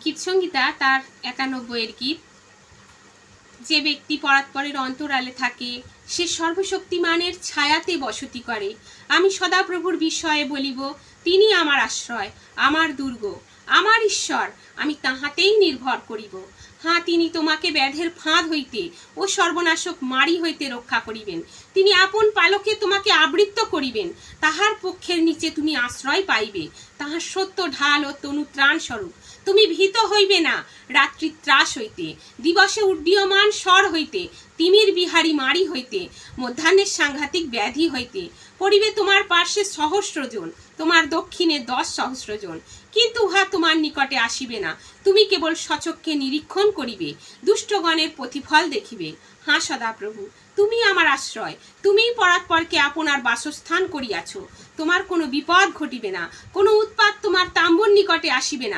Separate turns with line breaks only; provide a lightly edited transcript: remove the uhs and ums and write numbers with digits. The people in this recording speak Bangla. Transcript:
গীতসংহিতা তার 91 গীত। যে ব্যক্তি পরাৎপরের অন্তরালে থাকে সে সর্বশক্তিমানের ছায়াতে বসতি করে। আমি সদাপ্রভুর বিষয়ে বলিব, তিনি আমার আশ্রয়, আমার দুর্গ, আমার ঈশ্বর, আমি তাহাতেই নির্ভর করিব। হ্যাঁ, তিনি তোমাকে ব্যাধের ফাঁদ হইতে ও সর্বনাশক মারি হইতে রক্ষা করিবেন। তিনি আপন পালকে তোমাকে আবৃত্ত করিবেন। তাহার পক্ষের নিচে তুমি আশ্রয় পাইবে। তাহার সত্য ঢাল ও তনু ত্রাণ স্বরূপ। তুমি ভীত হইবে না রাত্রি ত্রাস হইতে, দিবসে উড্ডীয়মান স্বর হইতে, তিমির বিহারী মারি হইতে, মধ্যাহ্নের সাংঘাতিক ব্যাধি হইতে। পড়িবে তোমার পার্শ্বে 1,000 জন, তোমার দক্ষিণে 10,000 জন, কিন্তু উহা তোমার নিকটে আসিবে না। তুমি কেবল সচক্ষে নিরীক্ষণ করিবে, দুষ্টগণের প্রতিফল দেখিবে। হাঁ সদাপ্রভু, তুমি আমার আশ্রয়, তুমি পরাৎপরকে আপনার বাসস্থান করিয়াছ। তোমার কোনো বিপদ ঘটিবে না, কোনো উৎপাত তোমার তাম্বুর নিকটে আসিবে না।